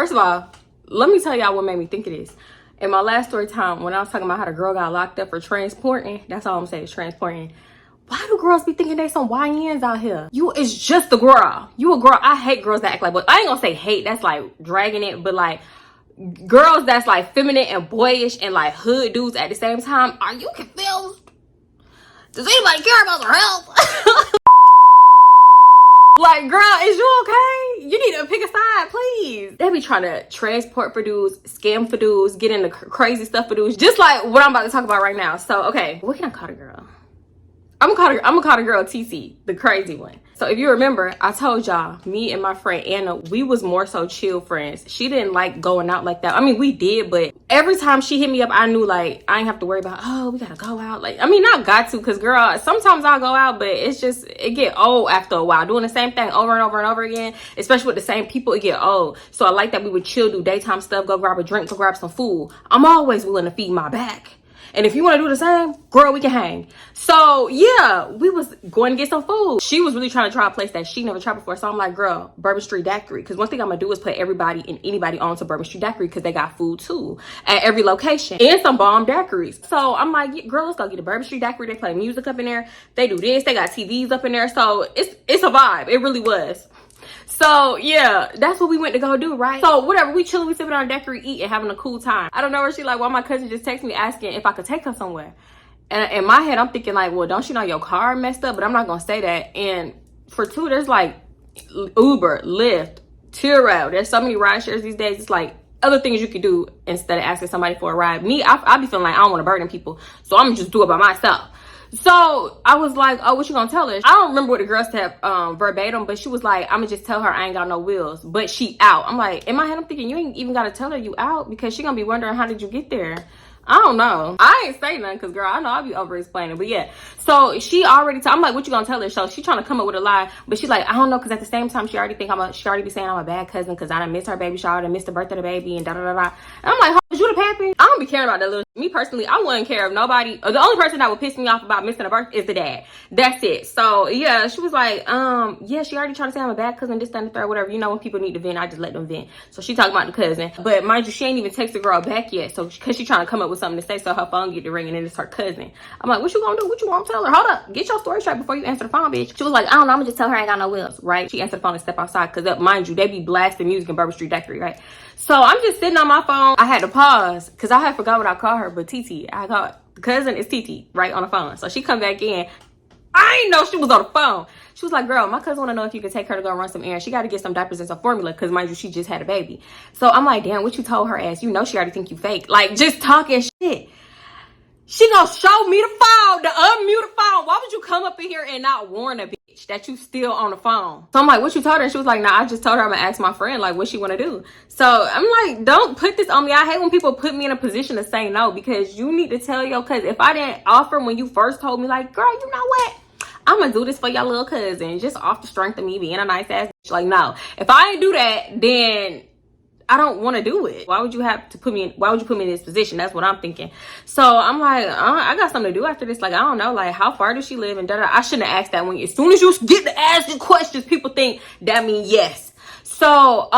First of all, let me tell y'all what made me think of this. In my last story time, when I was talking about how the girl got locked up for transporting, that's all I'm saying is transporting. Why do girls be thinking they some YNs out here? You is just a girl. You a girl. I hate girls that act like, but I ain't gonna say hate. That's like dragging it, but like girls that's like feminine and boyish and like hood dudes at the same time. Are you confused? Does anybody care about their health? Like, girl, is you okay? You need to pick a side, please. They be trying to transport for dudes, scam for dudes, get into crazy stuff for dudes. Just like what I'm about to talk about right now. So, okay, what can I call the girl? I'm gonna call the girl TC, the crazy one. So if you remember, I told y'all, me and my friend Anna, we was more so chill friends. She didn't like going out like that. I mean, we did, but every time she hit me up, I knew like, I ain't have to worry about, oh, we gotta go out. Like, I mean, not got to, cause girl, sometimes I'll go out, but it's just, it get old after a while. Doing the same thing over and over and over again, especially with the same people, it get old. So I like that we would chill, do daytime stuff, go grab a drink, go grab some food. I'm always willing to feed my back. And if you want to do the same, girl, we can hang. So yeah, we was going to get some food. She was really trying to try a place that she never tried before. So I'm like, girl, Bourbon Street Daiquiri. Because one thing I'm going to do is put everybody and anybody on to Bourbon Street Daiquiri because they got food too at every location and some bomb daiquiris. So I'm like, girl, let's go get a Bourbon Street Daiquiri. They play music up in there. They do this. They got TVs up in there. So it's a vibe. It really was. So yeah, that's what we went to go do, right? So whatever, we chilling, we sipping on a daiquiri, eating, having a cool time. I don't know where she like, why my cousin just texted me asking if I could take her somewhere. And in my head, I'm thinking like, well, don't you know your car messed up? But I'm not gonna say that. And for two, there's like Uber, Lyft, Turo. There's so many ride shares these days. It's like other things you could do instead of asking somebody for a ride. Me, I be feeling like I don't want to burden people, so I'm just do it by myself. So I was like, oh, what you gonna tell her? I don't remember what the girl said verbatim, but she was like, I'm gonna just tell her I ain't got no wheels, but she out. I'm like, in my head, I'm thinking you ain't even gotta tell her you out because she gonna be wondering how did you get there. I don't know. I ain't say nothing because, girl, I know I be over explaining. But yeah, so she already, I'm like, what you gonna tell her? So she trying to come up with a lie, but she like, I don't know, because at the same time, she already be saying I'm a bad cousin because I done missed her baby shower, and missed the birthday of the baby, and da da da da. And I'm like, is you the pappy? I don't be caring about that little. Me personally, I wouldn't care if nobody, or the only person that would piss me off about missing a birthday is the dad. That's it. So yeah, she was like, yeah, she already trying to say I'm a bad cousin, this, that, and the third, whatever. You know, when people need to vent, I just let them vent. So she talking about the cousin, but mind you, she ain't even text the girl back yet. So because she trying to come up with something to say, so her phone get to ring and then it's her cousin. I'm like, what you gonna do? What you want to tell her? Hold up, get your story straight before you answer the phone, bitch. She was like, I don't know, I'm gonna just tell her I ain't got no wheels, right? She answered the phone and step outside because mind you, they be blasting music in Bourbon Street Daiquiri, right? So I'm just sitting on my phone. I had to pause because I had forgot what I called her, but TT. I called the cousin is TT, right, on the phone. So she come back in. I ain't know she was on the phone. She was like, girl, my cousin want to know if you could take her to go run some errands. She got to get some diapers and some formula because, mind you, she just had a baby. So I'm like, damn, what you told her ass? You know she already think you fake. Like, just talking shit. She gonna show me the phone, to unmute the phone. Why would you come up in here and not warn a bitch that you still on the phone? So I'm like, what you told her? And she was like, nah, I just told her I'm gonna ask my friend, like, what she wanna do. So I'm like, don't put this on me. I hate when people put me in a position to say no, because you need to tell your cousin. If I didn't offer when you first told me, like, girl, you know what? I'm gonna do this for your little cousin, just off the strength of me being a nice ass bitch. Like, no. If I ain't do that, then I don't want to do it. Why would you put me in this position? That's what I'm thinking. So I'm like, I got something to do after this. Like, I don't know, like, how far does she live? And I shouldn't have asked that when as soon as you get to asking questions, people think that means yes. So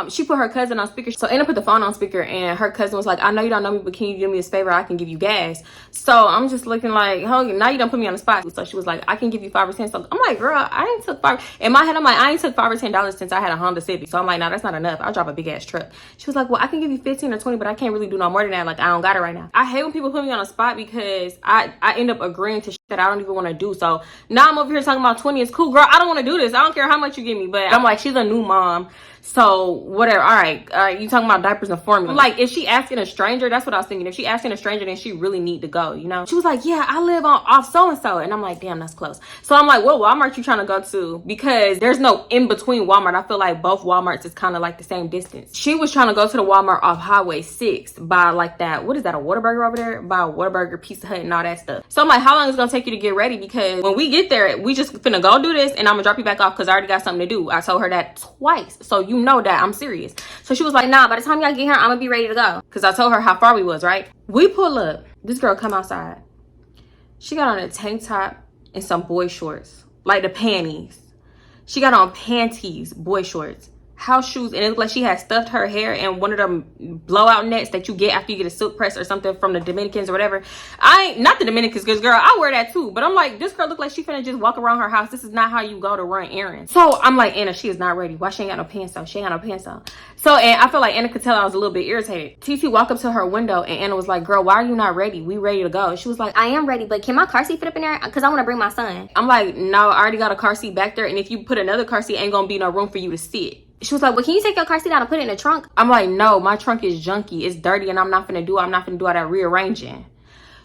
she put her cousin on speaker. So Anna put the phone on speaker, and her cousin was like, I know you don't know me, but can you do me this favor? I can give you gas. So I'm just looking like, oh, now you don't put me on the spot. So she was like, I can give you $5 or $10. So I'm like, girl, I ain't took $5. In my head, I'm like, I ain't took $5 or $10 since I had a Honda Civic. So I'm like, no, that's not enough. I'll drive a big ass truck. She was like, well, I can give you 15 or 20, but I can't really do no more than that. Like, I don't got it right now. I hate when people put me on the spot because I end up agreeing to shit that I don't even want to do. So now I'm over here talking about 20 is cool. Girl, I don't want to do this. I don't care how much you give me, but I'm like, she's a new mom. So whatever. All right, you talking about diapers and formula. Like, if she asking a stranger, that's what I was thinking. If she asking a stranger, then she really need to go, you know? She was like, yeah, I live off so-and-so. And I'm like, damn, that's close. So I'm like, what Walmart you trying to go to? Because there's no in between Walmart. I feel like both Walmarts is kind of like the same distance. She was trying to go to the Walmart off Highway 6 by like that, what is that, a Whataburger over there? By a Whataburger, Pizza Hut, and all that stuff. So I'm like, how long is it gonna take you to get ready? Because when we get there, we just finna go do this and I'm gonna drop you back off because I already got something to do. I told her that twice. So you know that I'm serious. So she was like, nah, by the time y'all get here, I'm gonna be ready to go. Because I told her how far we was, right? We pull up. This girl come outside. She got on a tank top and some boy shorts. Like the panties. She got on panties, boy shorts. house shoes, and it looked like she had stuffed her hair in one of them blowout nets that you get after you get a silk press or something from the Dominicans or whatever. Not the Dominicans, because girl, I wear that too, but I'm like, this girl looked like she finna just walk around her house. This is not how you go to run errands. So I'm like, Anna, she is not ready. Why she ain't got no pants on? She ain't got no pants on. So, and I feel like Anna could tell I was a little bit irritated. TT walked up to her window and Anna was like, girl, why are you not ready? We ready to go. She was like, I am ready, but can my car seat fit up in there? Because I want to bring my son. I'm like, no, I already got a car seat back there, and if you put another car seat, ain't gonna be no room for you to sit. She was like, well, can you take your car seat out and put it in the trunk? I'm like, no, my trunk is junky. It's dirty, and I'm not finna do all that rearranging.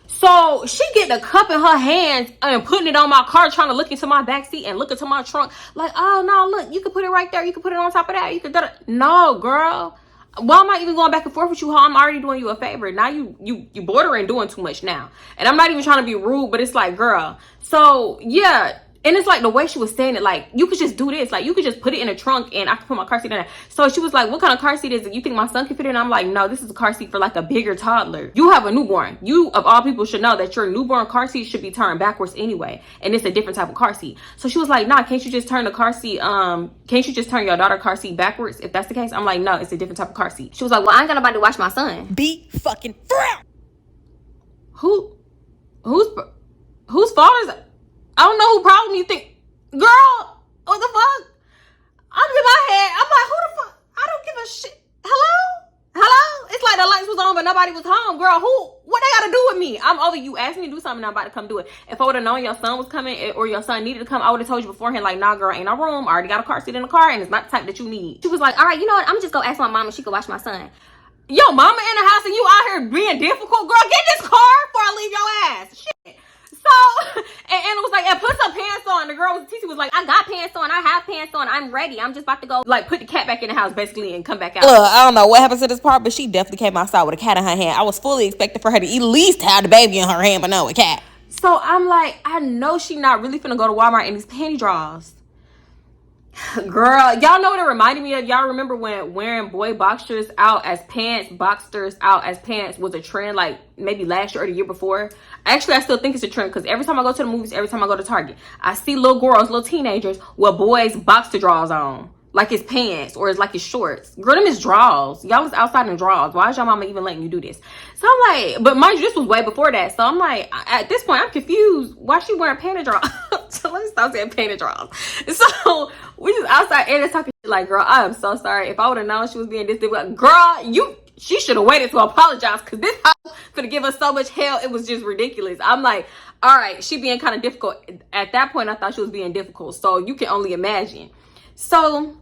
So she get the cup in her hands and putting it on my car, trying to look into my back seat and look into my trunk. Like, oh, no, look, you can put it right there. You can put it on top of that. You can do that. No, girl. Why am I even going back and forth with you? How I'm already doing you a favor. Now you bordering doing too much now. And I'm not even trying to be rude, but it's like, girl. So, yeah. And it's like the way she was saying it, like, you could just do this. Like, you could just put it in a trunk and I could put my car seat in there. So she was like, what kind of car seat is it? You think my son can fit in? And I'm like, no, this is a car seat for like a bigger toddler. You have a newborn. You, of all people, should know that your newborn car seat should be turned backwards anyway. And it's a different type of car seat. So she was like, nah, can't you just turn the car seat, can't you just turn your daughter's car seat backwards if that's the case? I'm like, no, it's a different type of car seat. She was like, well, I ain't got nobody to watch my son. Be fucking for whose fault is it? I don't know who problem you think. Girl, what the fuck? I'm in my head. I'm like, who the fuck? I don't give a shit. Hello? It's like the lights was on, but nobody was home. Girl, what they got to do with me? I'm over. You asked me to do something, I'm about to come do it. If I would have known your son was coming or your son needed to come, I would have told you beforehand, like, nah, girl, ain't no room. I already got a car seat in the car, and it's not the type that you need. She was like, all right, you know what? I'm just going to ask my mom if she could watch my son. Yo, mama in the house and you out here being difficult? Girl, get this car before I leave your ass. Shit. So, and Anna was like, and put some pants on. The girl TT was like, I got pants on. I have pants on. I'm ready. I'm just about to go, like, put the cat back in the house, basically, and come back out. Look, I don't know what happened to this part, but she definitely came outside with a cat in her hand. I was fully expecting for her to at least have the baby in her hand, but no, a cat. So, I'm like, I know she not really finna go to Walmart in these panty drawers. Girl, y'all know what it reminded me of? Y'all remember when wearing boy boxers out as pants was a trend, like maybe last year or the year before? Actually, I still think it's a trend because every time I go to the movies, every time I go to Target, I see little girls, little teenagers with boys boxer drawers on. Like it's pants or it's like it's shorts. Girl, them is drawers. Y'all was outside in drawers. Why is your mama even letting you do this? So I'm like, but mind you, this was way before that. So I'm like, at this point, I'm confused. Why she wearing panty drawers? So let me stop saying panty drawers. So we just outside and talking shit like, girl, I am so sorry. If I would have known she was being this, girl, she should have waited to apologize because this house finna give us so much hell. It was just ridiculous. I'm like, all right, she being kind of difficult. At that point, I thought she was being difficult. So you can only imagine. So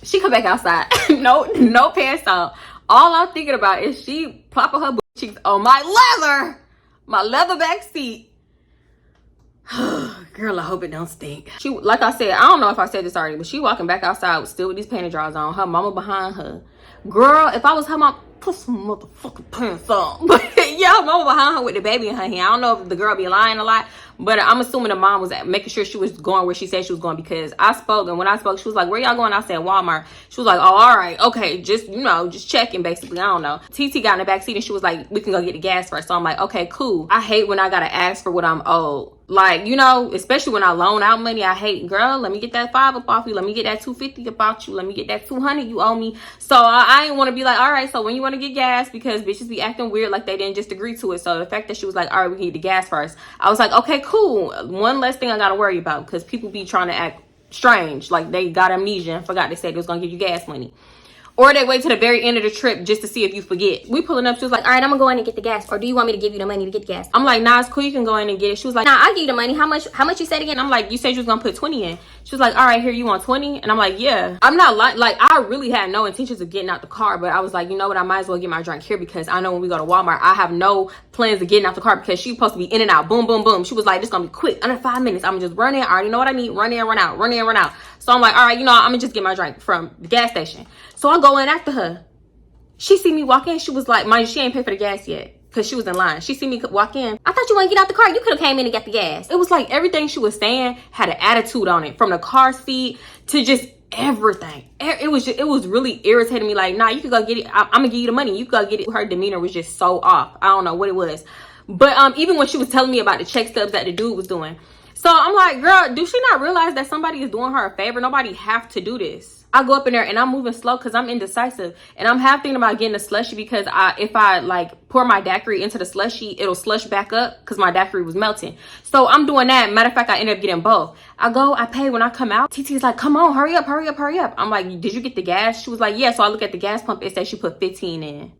she come back outside, no pants on. All I'm thinking about is she plopping her cheeks on my leather back seat. Girl, I hope it don't stink. She, like I said, I don't know if I said this already, but she walking back outside still with these panty drawers on. Her mama behind her. Girl, if I was her mom, put some motherfucking pants on. But yeah, her mama behind her with the baby in her hand. I don't know if the girl be lying a lot, but I'm assuming the mom was making sure she was going where she said she was going, because I spoke, and when I spoke, she was like, where y'all going? I said Walmart. She was like, oh, all right, okay, just checking, basically. I don't know. TT got in the back seat and she was like, we can go get the gas first. So I'm like, okay, cool. I hate when I gotta ask for what I'm owed. Like, especially when I loan out money, I hate, girl, let me get that $5 up off you. Let me get that $250 about you. Let me get that $200 you owe me. So I ain't want to be like, all right, so when you want to get gas, because bitches be acting weird like they didn't just agree to it. So the fact that she was like, all right, we can get the gas first, I was like, okay, cool. One less thing I got to worry about, because people be trying to act strange. Like they got amnesia and forgot they said they was going to give you gas money. Or they wait to the very end of the trip just to see if you forget. We pulling up. She was like, all right, I'm going to go in and get the gas. Or do you want me to give you the money to get the gas? I'm like, nah, it's cool. You can go in and get it. She was like, nah, I'll give you the money. How much you said again? I'm like, you said you was going to put 20 in. She was like, all right, here, you want 20? And I'm like, yeah. I'm not like, I really had no intentions of getting out the car. But I was like, you know what? I might as well get my drink here, because I know when we go to Walmart, I have no plans of getting out the car, because she's supposed to be in and out. Boom, boom, boom. She was like, this going to be quick. Under 5 minutes. I'm just running. I already know what I need. Run in, run out. Run in, run out. So I'm like, all right, I'm going to just get my drink from the gas station. So I go in after her. She see me walk in. She was like, mind you, she ain't paid for the gas yet, because she was in line. She see me walk in. I thought you wanted to get out the car. You could have came in and got the gas. It was like everything she was saying had an attitude on it, from the car seat to just everything. It was really irritating me. Like, nah, you could go get it. I'm going to give you the money. You could go get it. Her demeanor was just so off. I don't know what it was. But even when she was telling me about the check stubs that the dude was doing. So I'm like, girl, do she not realize that somebody is doing her a favor? Nobody have to do this. I go up in there and I'm moving slow because I'm indecisive. And I'm half thinking about getting a slushie because if I like pour my daiquiri into the slushie, it'll slush back up because my daiquiri was melting. So I'm doing that. Matter of fact, I ended up getting both. I go, I pay. When I come out, TT's like, come on, hurry up, hurry up, hurry up. I'm like, did you get the gas? She was like, yeah. So I look at the gas pump. It says she put 15 in.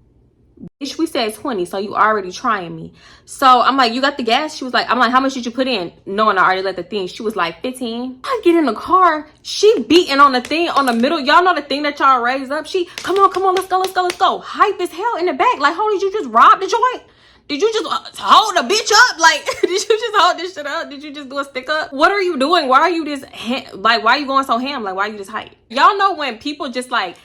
Bitch, we said 20, so you already trying me. So I'm like, you got the gas? She was like, I'm like, how much did you put in? Knowing I already let the thing. She was like, 15. I get in the car. She beating on the thing on the middle. Y'all know the thing that y'all raised up? She, come on, let's go. Hype as hell in the back. Like, how did you just rob the joint? Did you just hold the bitch up? Like, did you just hold this shit up? Did you just do a stick up? What are you doing? Why are you just, like, why are you going so ham? Like, why are you just hype? Y'all know when people just like,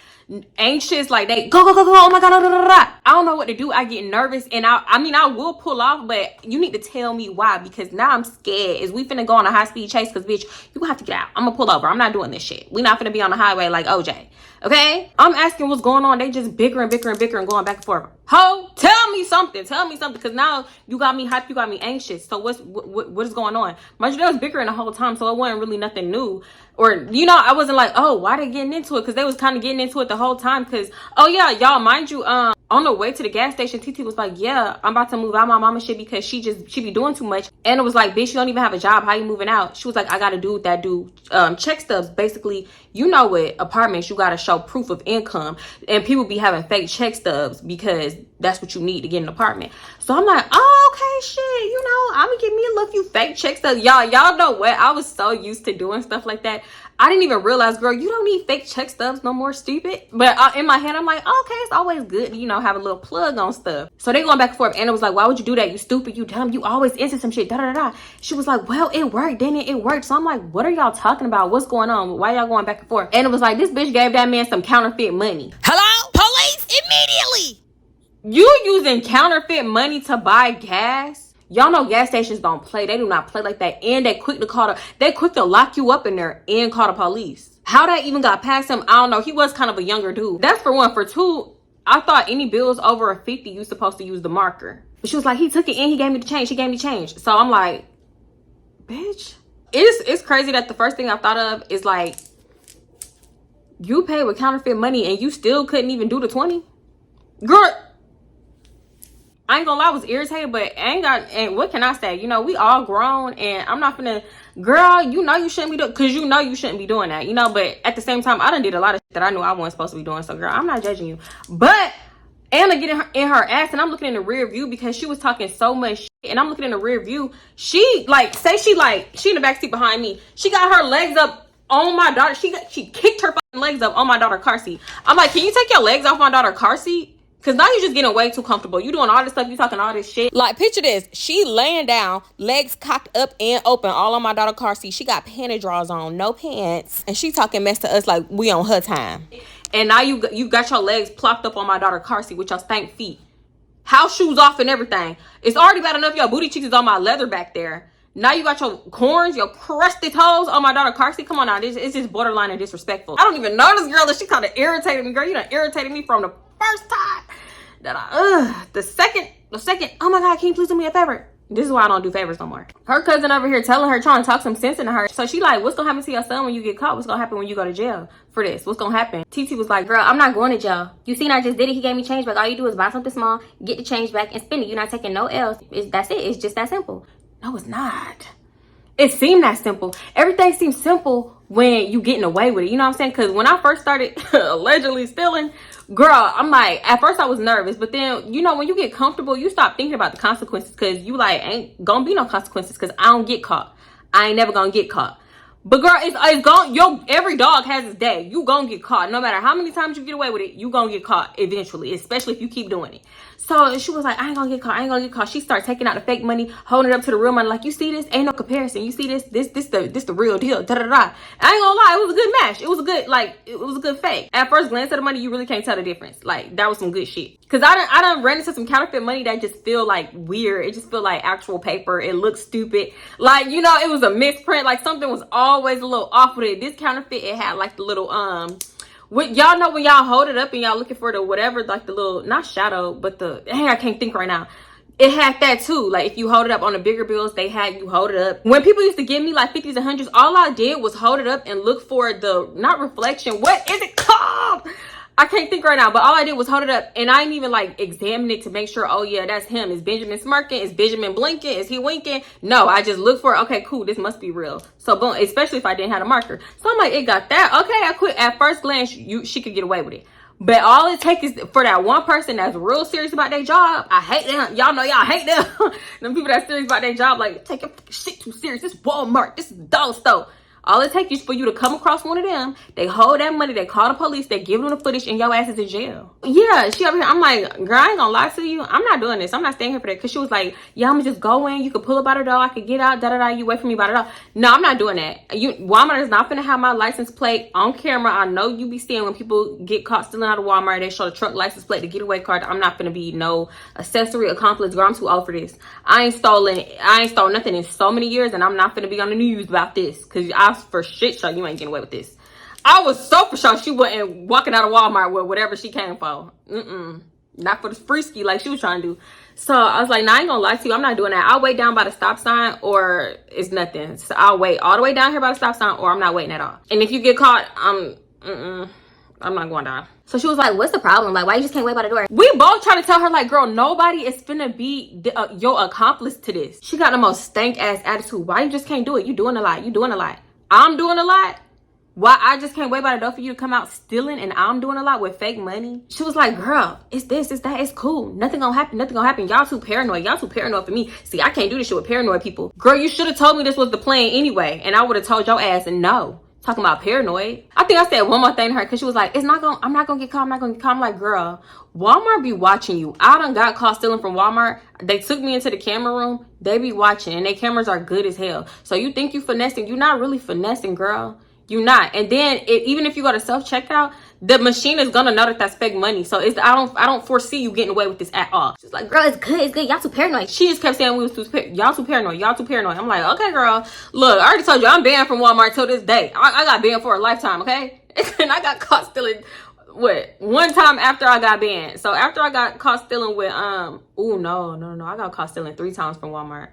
anxious, like they go, oh my god, I don't know what to do. I get nervous and I mean I will pull off, but you need to tell me why, because now I'm scared. Is we finna go on a high-speed chase? Because bitch, you gonna have to get out. I'm gonna pull over. I'm not doing this shit. We not finna be on the highway like OJ. Okay, I'm asking what's going on. They just bicker and going back and forth. Ho, tell me something, because now you got me hyped, you got me anxious. So what is going on? Mind you, they was bickering the whole time, so it wasn't really nothing new. Or, you know, I wasn't like, oh, why they getting into it? Because they was kind of getting into it the whole time. Because, oh yeah, y'all, mind you, on the way to the gas station, TT was like, yeah, I'm about to move out my mama shit because she be doing too much. And it was like, bitch, you don't even have a job. How you moving out? She was like, I got a dude that do check stubs. Basically, you know, with apartments, you got to show proof of income. And people be having fake check stubs because that's what you need to get an apartment. So I'm like, oh, okay, shit, you know, I'm gonna give me a little few fake check stubs. Y'all know what? I was so used to doing stuff like that. I didn't even realize, girl, you don't need fake check stubs no more, stupid. But in my head, I'm like, oh, okay, it's always good, you know, have a little plug on stuff. So they going back and forth. Anna was like, why would you do that? You stupid, you dumb, you always into some shit, da-da-da-da. She was like, well, it worked, didn't it? It worked. So I'm like, what are y'all talking about? What's going on? Why y'all going back and forth? Anna was like, this bitch gave that man some counterfeit money. Hello? Police, immediately! You using counterfeit money to buy gas? Y'all know gas stations don't play. They do not play like that. And they quick to lock you up in there and call the police. How that even got past him, I don't know. He was kind of a younger dude. That's for one. For two, I thought any bills over a 50, you supposed to use the marker. But she was like, he took it and he gave me the change. He gave me change. So I'm like, bitch. It's crazy that the first thing I thought of is like, you pay with counterfeit money and you still couldn't even do the 20? Girl, I ain't gonna lie, I was irritated, but and what can I say? You know, we all grown and I'm not finna, girl, you know you shouldn't be doing, because you know you shouldn't be doing that, you know, but at the same time, I done did a lot of shit that I knew I wasn't supposed to be doing, so girl, I'm not judging you. But Anna getting in her ass and I'm looking in the rear view because she was talking so much shit, and I'm looking in the rear view. She in the backseat behind me. She got her legs up on my daughter. She kicked her fucking legs up on my daughter's car seat. I'm like, can you take your legs off my daughter's car seat? Because now you're just getting way too comfortable. You doing all this stuff. You talking all this shit. Like, picture this. She laying down, legs cocked up and open, all on my daughter's car seat. She got panty drawers on, no pants. And she talking mess to us like we on her time. And now you got your legs plopped up on my daughter's car seat with your stank feet. House shoes off and everything. It's already bad enough your booty cheeks is on my leather back there. Now you got your corns, your crusty toes on my daughter's car seat. Come on now. It's just borderline and disrespectful. I don't even know this girl that she kind of irritated me. Girl, you done irritated me from the first time that the second, oh my God, can you please do me a favor? This is why I don't do favors no more. Her cousin over here telling her, trying to talk some sense into her. So she like, what's gonna happen to your son when you get caught? What's gonna happen when you go to jail for this? What's gonna happen? TT was like, girl, I'm not going to jail. You seen I just did it. He gave me change back. All you do is buy something small, get the change back, and spend it. You're not taking no L's. That's it. It's just that simple. No, it's not. It seemed that simple. Everything seems simple when you getting away with it. You know what I'm saying? Because when I first started allegedly stealing, girl, I'm like, at first I was nervous. But then, you know, when you get comfortable, you stop thinking about the consequences. Because you like, ain't gonna be no consequences because I don't get caught. I ain't never gonna get caught. But girl, it's gone. Every dog has its day. You gonna get caught. No matter how many times you get away with it, you gonna get caught eventually. Especially if you keep doing it. So she was like, I ain't gonna get caught. I ain't gonna get caught. She started taking out the fake money, holding it up to the real money. Like, you see this? Ain't no comparison. You see this? This the real deal. Da da da. I ain't gonna lie. It was a good match. It was a good, it was a good fake. At first glance at the money, you really can't tell the difference. Like, that was some good shit. Cause I done ran into some counterfeit money that just feel like weird. It just feel like actual paper. It looks stupid. Like, you know, it was a misprint. Like, something was always a little off with it. This counterfeit, it had like the little y'all know when y'all hold it up and y'all looking for the whatever, like the little, not shadow, but the, dang, I can't think right now. it had that too. Like, if you hold it up on the bigger bills, they had you hold it up. When people used to give me like 50s and 100s, all I did was hold it up and look for the, not reflection, what is it called? I can't think right now, but all I did was hold it up, and I didn't even like examine it to make sure, oh yeah, that's him. Is Benjamin smirking? Is Benjamin blinking? Is he winking? No, I just looked for, okay, cool, this must be real. So boom, especially if I didn't have a marker. So I'm like, it got that. Okay, I quit. At first glance, she could get away with it. But all it takes is for that one person that's real serious about their job. I hate them. Y'all know y'all hate them. Them people that's serious about their job, like, take your shit too serious. This is Walmart. This is dog store. All it takes is for you to come across one of them. They hold that money. They call the police. They give them the footage, and your ass is in jail. Yeah, she over here. I'm like, girl, I ain't gonna lie to you. I'm not doing this. I'm not staying here for that. Because she was like, yeah, I'm gonna just go in. You could pull up by the door. I could get out. Da-da-da. You wait for me by the door. No, I'm not doing that. Walmart is not gonna have my license plate on camera. I know you be seeing when people get caught stealing out of Walmart, they show the truck license plate, the getaway card. I'm not gonna be no accessory accomplice. Girl, I'm too old for this. I ain't stolen nothing in so many years, and I'm not gonna be on the news about this. Because I for shit show you ain't getting away with this. I was so for sure she wasn't walking out of Walmart with whatever she came for. Not for the free ski like she was trying to do. So I was like, nah, I ain't gonna lie to you. I'm not doing that. I'll wait down by the stop sign, or it's nothing. So I'll wait all the way down here by the stop sign, or I'm not waiting at all. And if you get caught, I'm not going down. So she was like, what's the problem? Like, why you just can't wait by the door? We both trying to tell her, like, girl, nobody is finna be your accomplice to this. She got the most stank ass attitude. Why you just can't do it? You doing a lot. You doing a lot. I'm doing a lot. Why I just can't wait by the door for you to come out stealing, and I'm doing a lot with fake money? She was like, girl, it's this, it's that, it's cool. Nothing gonna happen, nothing gonna happen. Y'all too paranoid. Y'all too paranoid for me. See, I can't do this shit with paranoid people. Girl, you should have told me this was the plan anyway, and I would have told your ass and no. Talking about paranoid. I think I said one more thing to her, because she was like, I'm not gonna get caught. I'm not gonna get caught. I'm like, girl, Walmart be watching you. I done got caught stealing from Walmart. They took me into the camera room. They be watching, and their cameras are good as hell. So you think you finessing? You're not really finessing, girl. You not. And then even if you go to self-checkout, the machine is gonna know that that's fake money. So I don't foresee you getting away with this at all. She's like, girl, it's good, y'all too paranoid. She just kept saying y'all too paranoid, y'all too paranoid. I'm like, okay, girl, look, I already told you I'm banned from Walmart till this day. I got banned for a lifetime, okay? And I got caught stealing one time after I got banned. So after I got caught stealing with no, I got caught stealing 3 times from Walmart.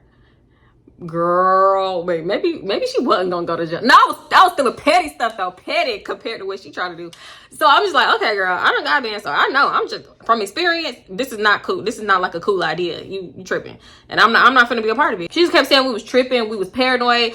Girl, wait, maybe she wasn't gonna go to jail. No, I was still petty stuff though, petty compared to what she tried to do. So I'm just like, okay, girl, I done got banned, so I know. I'm just from experience. This is not cool. This is not like a cool idea. You tripping, and I'm not gonna be a part of it. She just kept saying we was tripping, we was paranoid.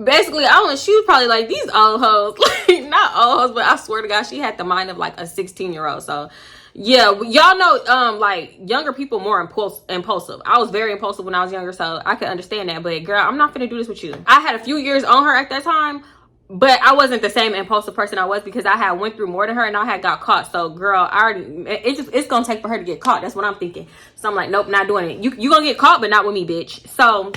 Basically, she was probably like, these old hoes, like not old hoes, but I swear to God, she had the mind of like a 16-year-old. So. Yeah, y'all know, like, younger people more impulsive. I was very impulsive when I was younger, so I could understand that. But, girl, I'm not gonna do this with you. I had a few years on her at that time, but I wasn't the same impulsive person I was, because I had went through more than her, and I had got caught. So, girl, it's gonna take for her to get caught. That's what I'm thinking. So, I'm like, nope, not doing it. You gonna get caught, but not with me, bitch. So,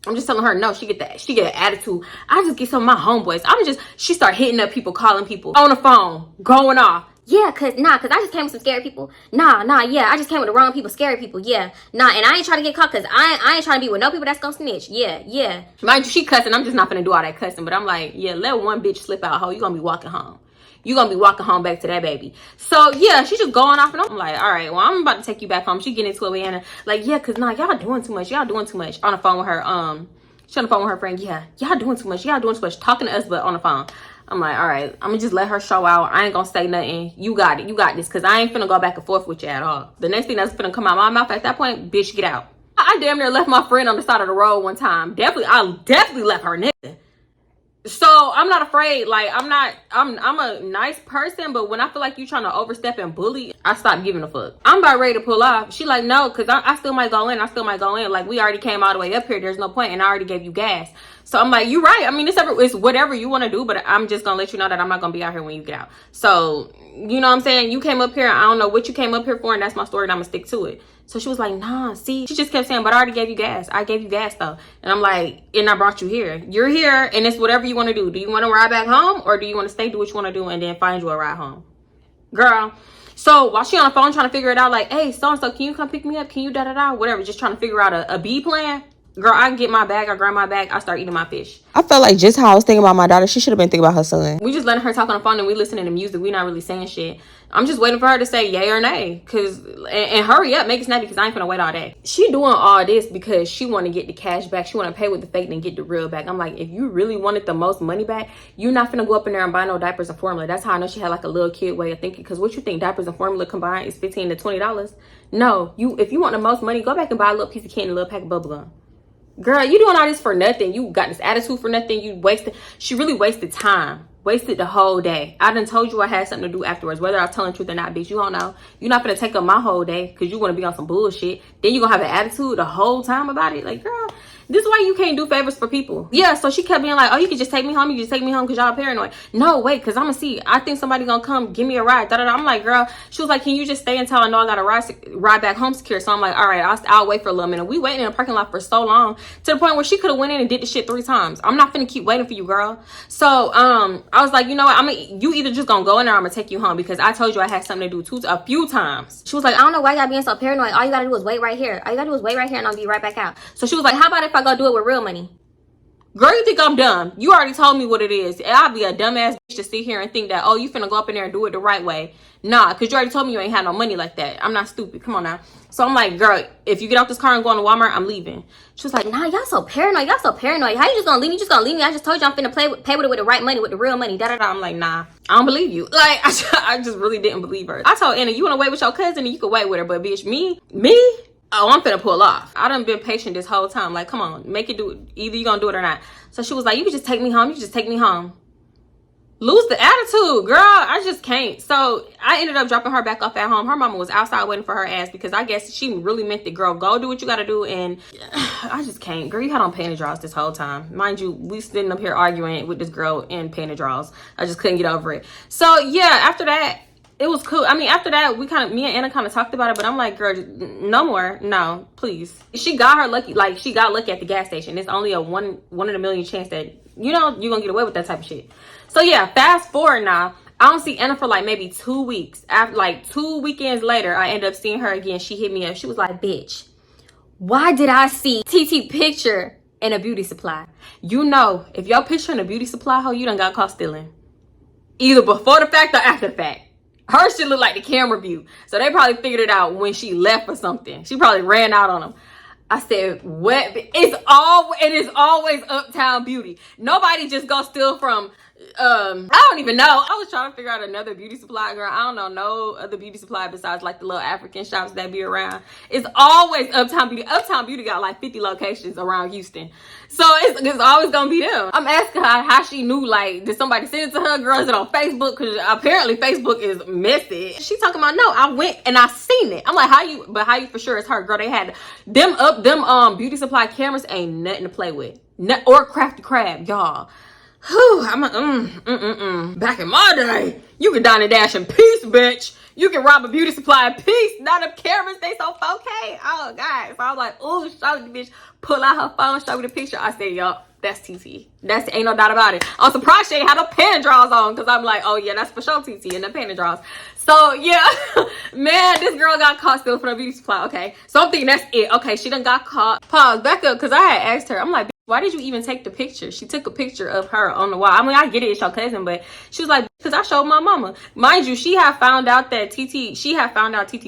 I'm just telling her, no, she get an attitude. I just get some of my homeboys. She start hitting up people, calling people on the phone, going off. Yeah, cause I just came with some scary people. Yeah, I just came with the wrong people, scary people. Yeah, and I ain't trying to get caught, cause I ain't trying to be with no people that's gonna snitch. Yeah. Mind you, she cussing. I'm just not gonna do all that cussing, but I'm like, yeah, let one bitch slip out, ho. You gonna be walking home. You gonna be walking home back to that baby. So yeah, she just going off, and I'm like, all right, well, I'm about to take you back home. She getting into it, and like, yeah, cause y'all doing too much. Y'all doing too much on the phone with her. She on the phone with her friend. Yeah, y'all doing too much. Y'all doing too much talking to us, but on the phone. I'm like, all right, I'm gonna just let her show out. I ain't gonna say nothing. You got it. You got this. Cause I ain't finna go back and forth with you at all. The next thing that's finna come out my mouth at that point, bitch, get out. I damn near left my friend on the side of the road one time. I definitely left her, nigga. So I'm not afraid. Like, I'm a nice person, but when I feel like you trying to overstep and bully, I stop giving a fuck. I'm about ready to pull off. She like, no, cause I still might go in. Like, we already came all the way up here. There's no point, and I already gave you gas. So I'm like, you're right. I mean, it's whatever you want to do, but I'm just gonna let you know that I'm not gonna be out here when you get out. So, you know what I'm saying? You came up here. I don't know what you came up here for, and that's my story, and I'm gonna stick to it. So she was like, nah, see, she just kept saying, but I already gave you gas. I gave you gas though. And I'm like, and I brought you here. You're here, and it's whatever you want to do. Do you want to ride back home, or do you want to stay, do what you want to do, and then find you a ride home? Girl. So while she on the phone trying to figure it out, like, hey, so-and-so, can you come pick me up? Can you da-da-da? Whatever, just trying to figure out a B plan. Girl, I get my bag, I grab my bag, I start eating my fish. I felt like just how I was thinking about my daughter, she should have been thinking about her son. We just letting her talk on the phone and we listening to music. We not really saying shit. I'm just waiting for her to say yay or nay. And hurry up, make it snappy because I ain't gonna wait all day. She doing all this because she want to get the cash back. She want to pay with the fake and get the real back. I'm like, if you really wanted the most money back, you're not finna go up in there and buy no diapers and formula. That's how I know she had like a little kid way of thinking. Because what you think diapers and formula combined is $15 to $20? No, if you want the most money, go back and buy a little piece of candy, a little pack of bubble gum. Girl, you doing all this for nothing. You got this attitude for nothing. You wasted. She really wasted time. Wasted the whole day. I done told you I had something to do afterwards. Whether I was telling the truth or not, bitch, you don't know. You're not gonna take up my whole day because you want to be on some bullshit. Then you gonna have an attitude the whole time about it. Like, girl, this is why you can't do favors for people. Yeah, so she kept being like, oh, you can just take me home. You can just take me home because y'all paranoid. No, wait, because I'm gonna see. I think somebody gonna come give me a ride. I'm like, girl, she was like, can you just stay until I know I got a ride back home secure? So I'm like, all right, I'll wait for a little minute. We waiting in the parking lot for so long to the point where she could have went in and did the shit 3 times. I'm not finna keep waiting for you, girl. So I was like, you know what? You either just gonna go in there or I'm gonna take you home because I told you I had something to do a few times. She was like, I don't know why y'all being so paranoid. All you gotta do is wait right here. All you gotta do is wait right here and I'll be right back out. So she was like, how about if I go do it with real money? Girl, you think I'm dumb? You already told me what it is. I'll be a dumbass bitch to sit here and think that, oh, you finna go up in there and do it the right way. Nah, because you already told me you ain't had no money like that. I'm not stupid. Come on now. So I'm like, girl, if you get out this car and go into Walmart, I'm leaving. She was like, nah, y'all so paranoid. Y'all so paranoid. How you just gonna leave me? You just gonna leave me? I just told you I'm finna pay with it with the right money, with the real money. Da-da-da. I'm like, nah, I don't believe you. Like, I just really didn't believe her. I told Anna, you wanna wait with your cousin and you can wait with her. But bitch, me? Oh, I'm finna pull off. I done been patient this whole time. Like, come on, make it do it. Either you gonna do it or not. So she was like, you can just take me home. You can just take me home. Lose the attitude, girl. I just can't. So I ended up dropping her back off at home. Her mama was outside waiting for her ass because I guess she really meant that, girl, go do what you gotta do. And I just can't. Girl, you had on panty drawers this whole time. Mind you, we sitting up here arguing with this girl in panty drawers. I just couldn't get over it. So yeah, after that, it was cool. I mean, after that, me and Anna kind of talked about it, but I'm like, girl, no more. No, please. She got her lucky. Like, she got lucky at the gas station. It's only a one in a million chance that, you know, you're going to get away with that type of shit. So yeah, fast forward now. I don't see Anna for like maybe 2 weeks. After like 2 weekends later, I end up seeing her again. She hit me up. She was like, bitch, why did I see TT picture in a beauty supply? You know, if your picture in a beauty supply, ho, you done got caught stealing. Either before the fact or after the fact. Her shit looked like the camera view. So they probably figured it out when she left or something. She probably ran out on them. I said, what? It is always Uptown Beauty. Nobody just go steal from, I don't even know. I was trying to figure out another beauty supply, girl. I don't know no other beauty supply besides like the little African shops that be around. It's always Uptown Beauty. Uptown Beauty got like 50 locations around Houston. So it's always gonna be them. I'm asking her how she knew, like, did somebody send it to her? Girl, is it on Facebook? Because apparently Facebook is messy. She talking about, no, I went and I seen it. I'm like, how you for sure it's her? Girl, they had them beauty supply cameras ain't nothing to play with. Or Crafty Crab, y'all. Whew, back in my day, you could dine and dash in peace, bitch. You can rob a beauty supply in peace. Not the cameras, they so 4K. Oh, God. So I was like, oh, show the bitch. Pull out her phone, show me the picture. I said, yup, that's TT. Ain't no doubt about it. I'm surprised she ain't had no panty drawers on because I'm like, oh, yeah, that's for sure TT and the panty drawers. So, yeah, man, this girl got caught stealing from a beauty supply. Okay, so I'm thinking that's it. Okay, she done got caught. Pause, back up, because I had asked her. I'm like, why did you even take the picture? She took a picture of her on the wall. I mean, I get it, it's your cousin, but she was like, because I showed my mama. Mind you, she had found out that TT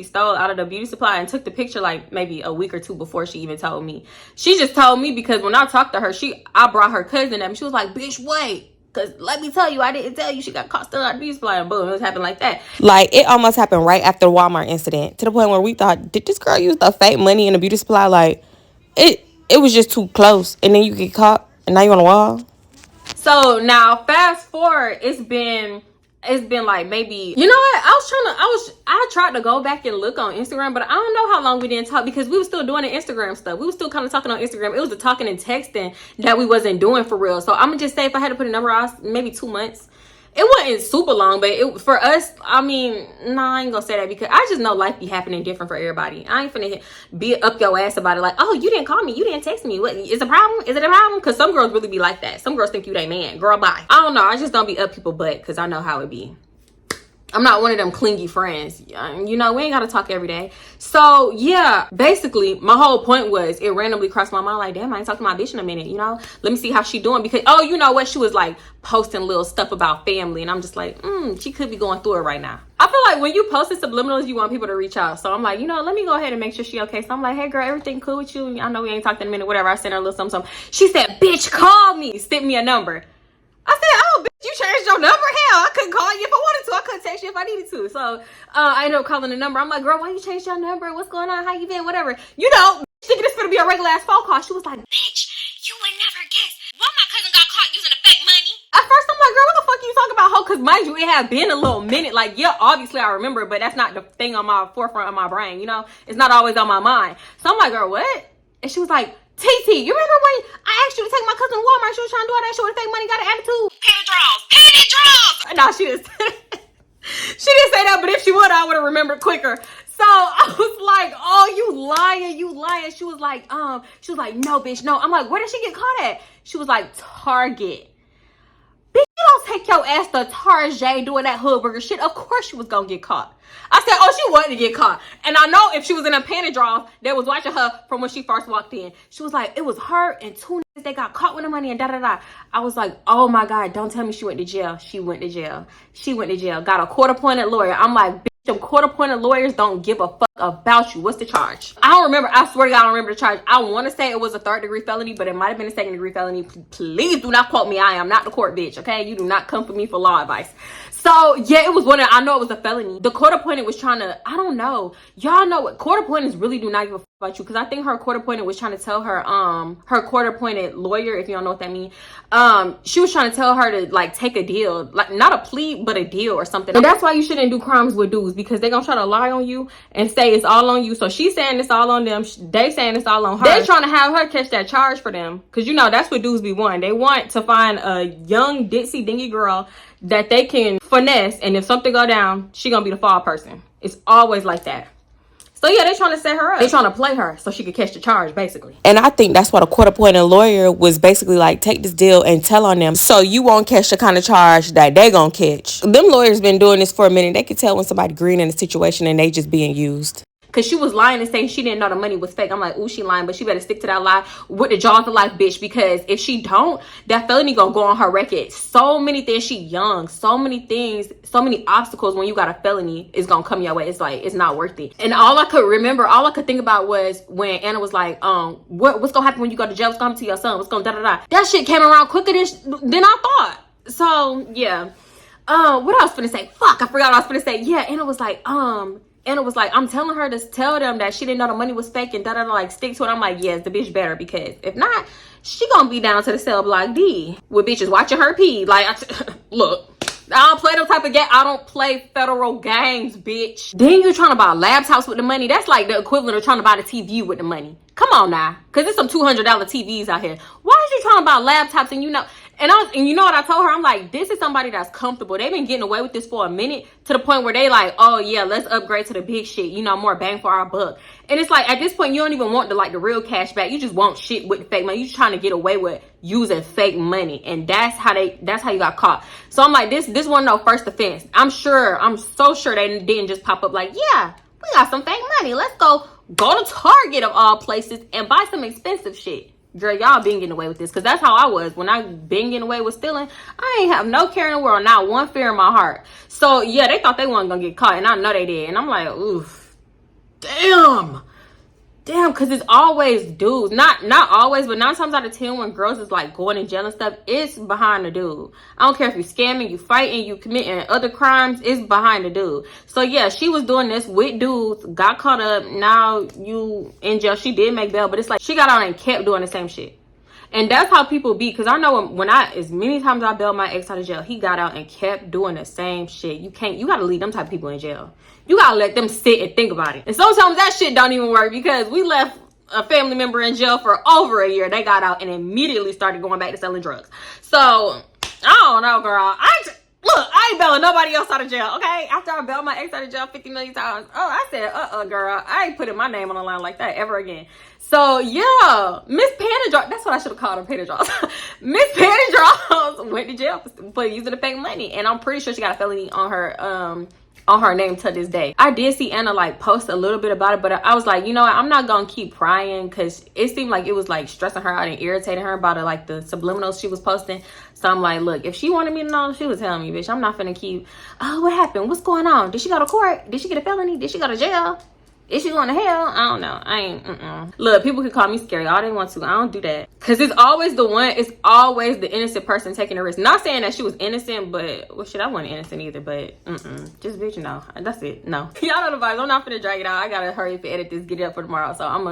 stole out of the beauty supply and took the picture like maybe a week or 2 before she even told me. She just told me because when I talked to her, I brought her cousin up and she was like, bitch, wait. Because let me tell you, I didn't tell you she got caught stealing out of the beauty supply, and boom, it was happening like that. Like, it almost happened right after the Walmart incident, to the point where we thought, did this girl use the fake money in the beauty supply? Like, it was just too close, and then you get caught, and now you on the wall. So now fast forward, it's been like maybe, you know what, I tried to go back and look on Instagram, but I don't know how long we didn't talk because we were still doing the Instagram stuff. We were still kind of talking on Instagram. It was the talking and texting that we wasn't doing for real. So I'm gonna just say, if I had to put a number on, maybe 2 months. It wasn't super long, but for us, I mean, I ain't gonna say that because I just know life be happening different for everybody. I ain't finna be up your ass about it like, oh, you didn't call me, you didn't text me. What is a problem? Is it a problem? Because some girls really be like that. Some girls think you they man. Girl, bye. I don't know. I just don't be up people butt because I know how it be. I'm not one of them clingy friends. You know, we ain't gotta talk every day. So yeah, basically my whole point was it randomly crossed my mind like, damn, I ain't talked to my bitch in a minute, you know? Let me see how she doing, because oh, you know what? She was like posting little stuff about family, and I'm just like, she could be going through it right now. I feel like when you post in subliminals, you want people to reach out. So I'm like, you know, let me go ahead and make sure she okay. So I'm like, hey girl, everything cool with you? I know we ain't talked in a minute, whatever. I sent her a little something. She said, bitch, call me. Sent me a number. I said, oh, bitch, you changed your number? Hell, I couldn't call you if I wanted to. I couldn't text you if I needed to. So I ended up calling the number. I'm like, girl, why you changed your number? What's going on? How you been? Whatever. You know, thinking this gonna be a regular ass phone call. She was like, bitch, you would never guess. Why my cousin got caught using the fake money? At first, I'm like, girl, what the fuck are you talking about, ho? Because mind you, it had been a little minute. Like, yeah, obviously I remember it, but that's not the thing on my forefront of my brain, you know? It's not always on my mind. So I'm like, girl, what? And she was like, TT, you remember when I asked you to take my cousin to Walmart? She was trying to do all that shit with fake money, got an attitude. Penny draws. No, she didn't. She didn't say that, but if she would, I would have remembered quicker. So I was like, oh, you lying. She was like, no, bitch, no. I'm like, where did she get caught at? She was like, Target. Bitch, you don't take your ass to Target doing that hood burger shit. Of course she was gonna get caught. I said, oh, she wasn't to get caught. And I know if she was in a panty draw, they was watching her from when she first walked in. She was like, it was her and two niggas, they got caught with the money and da-da-da. I was like, oh my God, don't tell me she went to jail. She went to jail. Got a court-appointed lawyer. I'm like, bitch, them court-appointed lawyers don't give a fuck about you. What's the charge? I don't remember. I swear to God, I don't remember the charge. I want to say it was a 3rd-degree felony, but it might have been a 2nd-degree felony. Please do not quote me. I am not the court bitch, okay? You do not come for me for law advice. So yeah, it was one of, I know it was a felony. The court appointed was trying to, I don't know. Y'all know what court appointeds really do not give a fuck about you. Cause I think her court appointed was trying to tell her, her court appointed lawyer, if you don't know what that means, she was trying to tell her to like take a deal, like not a plea, but a deal or something. And that's why you shouldn't do crimes with dudes, because they're gonna try to lie on you and say it's all on you. So she's saying it's all on them. They saying it's all on her. They're trying to have her catch that charge for them. Cause you know, that's what dudes be wanting. They want to find a young ditzy dingy girl that they can finesse, and if something go down, she gonna be the fall person. It's always like that. So yeah, they trying to set her up. They trying to play her so she could catch the charge, basically. And I think that's what a court-appointed lawyer was basically like, take this deal and tell on them so you won't catch the kind of charge that they gonna catch. Them lawyers been doing this for a minute. They can tell when somebody green in a situation and they just being used. Because she was lying and saying she didn't know the money was fake. I'm like, ooh, she lying, but she better stick to that lie with the jaws of life, bitch. Because if she don't, that felony gonna go on her record. So many things, she young. So many things, so many obstacles when you got a felony is gonna come your way. It's like, it's not worth it. And all I could think about was when Anna was like, what's gonna happen when you go to jail? What's gonna happen to your son? What's gonna da-da-da? That shit came around quicker than I thought. So, yeah. What I was finna say? Fuck, I forgot what I was finna say. Yeah, Anna was like, I'm telling her to tell them that she didn't know the money was fake and da-da-da, like stick to it. I'm like, yes, the bitch better, because if not, she gonna be down to the cell block D with bitches watching her pee. Like, look, I don't play those type of game. I don't play federal games, bitch. Then you trying to buy a Labs house with the money. That's like the equivalent of trying to buy the TV with the money. Come on now, because there's some $200 TVs out here. Why is you trying to buy laptops and you know? And you know what I told her? I'm like, this is somebody that's comfortable. They've been getting away with this for a minute, to the point where they like, oh yeah, let's upgrade to the big shit. You know, more bang for our buck. And it's like, at this point, you don't even want the real cash back. You just want shit with the fake money. You trying to get away with using fake money. And that's how you got caught. So I'm like, this wasn't no first offense. I'm so sure they didn't just pop up like, yeah, we got some fake money. Let's go to Target of all places and buy some expensive shit. Girl, y'all been getting away with this, because that's how I was when I been getting away with stealing. I ain't have no care in the world, not one fear in my heart. So yeah, they thought they weren't gonna get caught, and I know they did. And I'm like, oof, damn, because it's always dudes. Not always, but 9 times out of 10 when girls is like going in jail and stuff, it's behind the dude. I don't care if you scamming, you fighting, you committing other crimes, it's behind the dude. So yeah, she was doing this with dudes, got caught up, now you in jail. She did make bail, but it's like she got out and kept doing the same shit. And that's how people be, because I know when as many times I bailed my ex out of jail, he got out and kept doing the same shit. You gotta leave them type of people in jail. You gotta let them sit and think about it. And sometimes that shit don't even work, because we left a family member in jail for over a year. They got out and immediately started going back to selling drugs. So I don't know, girl. I ain't bailing nobody else out of jail, okay? After I bailed my ex out of jail 50 million times, I said, girl, I ain't putting my name on the line like that ever again. So yeah, Miss Panty Draws, that's what I should have called her, Panty Draws. Miss Panty Draws went to jail for using the fake money, and I'm pretty sure she got a felony on her on her name to this day. I did see Anna like post a little bit about it, but I was like, you know what, I'm not gonna keep prying, because it seemed like it was like stressing her out and irritating her about it, like the subliminals she was posting. So I'm like, look, if she wanted me to know, she was telling me, bitch. I'm not finna keep, oh, what happened, what's going on, did she go to court, did she get a felony, did she go to jail, is she going to hell? I don't know. I ain't, Look, people can call me scary all they want to. I don't do that. Because it's always it's always the innocent person taking a risk. Not saying that she was innocent, but, well, shit, I wasn't innocent either, but, just, bitch, no. That's it. No. Y'all know the vibes. I'm not finna drag it out. I gotta hurry up and edit this, get it up for tomorrow. So I'm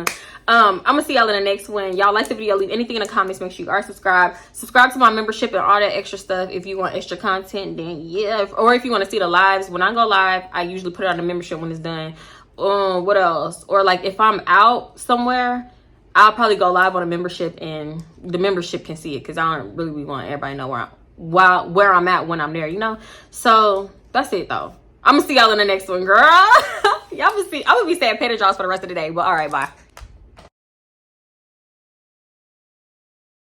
gonna see y'all in the next one. Y'all like the video, leave anything in the comments. Make sure you are subscribed. Subscribe to my membership and all that extra stuff. If you want extra content, then yeah. Or if you want to see the lives. When I go live, I usually put it on the membership when it's done. What else? Or like if I'm out somewhere, I'll probably go live on a membership and the membership can see it, because I don't really want everybody to know where I'm at when I'm there, you know. So that's it though. I'm gonna see y'all in the next one, girl. Y'all will see. I'm gonna be saying petty draws for the rest of the day, but all right, bye.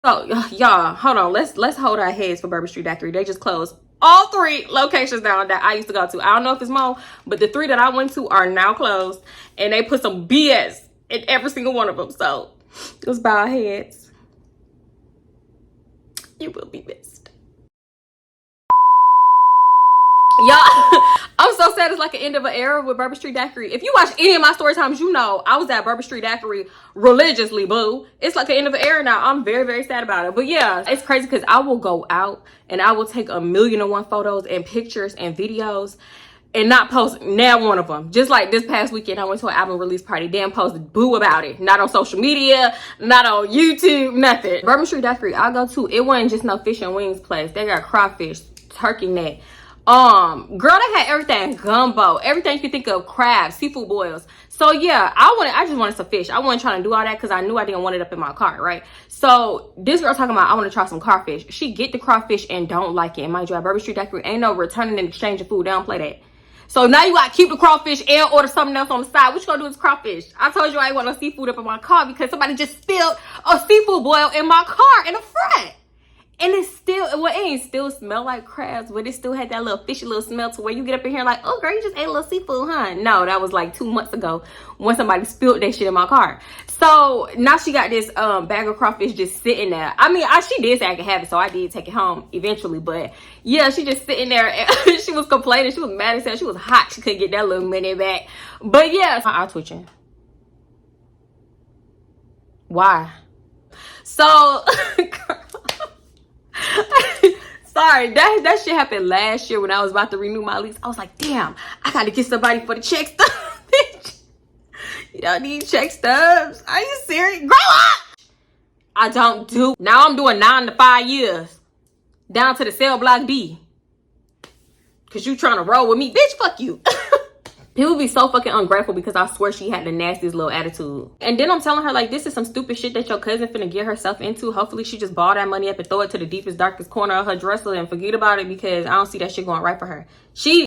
So y'all, hold on, let's hold our heads for Bourbon Street Daiquiri. They just closed all 3 locations down that I used to go to. I don't know if it's more, but the 3 that I went to are now closed, and they put some BS in every single one of them. So let's bow our heads. You will be missed. Y'all, I'm so sad it's like an end of an era with Bourbon Street Daiquiri. If you watch any of my story times, you know I was at Bourbon Street Daiquiri religiously, boo. It's like an end of an era now. I'm very, very sad about it. But yeah, it's crazy because I will go out and I will take 1,000,001 photos and pictures and videos and not post now one of them. Just like this past weekend, I went to an album release party. Damn, posted boo about it. Not on social media, not on YouTube, nothing. Bourbon Street Daiquiri I go to, it wasn't just no fish and wings place. They got crawfish, turkey neck. Girl, they had everything, gumbo, everything you can think of, crabs, seafood boils. So yeah, I just wanted some fish. I wasn't trying to do all that because I knew I didn't want it up in my cart, right? So this girl talking about I want to try some crawfish. She get the crawfish and don't like it. And mind you, at Bourbon Street Daiquiri ain't no returning and exchange of food. They don't play that. So now you gotta keep the crawfish and order something else on the side. What you gonna do with this crawfish? I told you I ain't want no seafood up in my car because somebody just spilled a seafood boil in my car in the front. And it still, well, it ain't still smell like crabs, but it still had that little fishy little smell to where you get up in here like, oh girl, you just ate a little seafood, huh? No, that was like 2 months ago when somebody spilled that shit in my car. So now she got this bag of crawfish just sitting there. I mean, she did say I could have it, so I did take it home eventually. But yeah, she just sitting there and she was complaining. She was mad as hell. She was hot. She couldn't get that little money back. But yeah, my eye twitching. Why? So... Sorry, that shit happened last year when I was about to renew my lease. I was like, damn, I gotta get somebody for the check stubs. Bitch, you don't need check stubs. Are you serious? Grow up! I don't do. Now I'm doing 9 to 5 years. Down to the cell block B. Cause you trying to roll with me. Bitch, fuck you. People be so fucking ungrateful because I swear she had the nastiest little attitude. And then I'm telling her, like, this is some stupid shit that your cousin finna get herself into. Hopefully she just ball that money up and throw it to the deepest, darkest corner of her dresser and forget about it, because I don't see that shit going right for her. She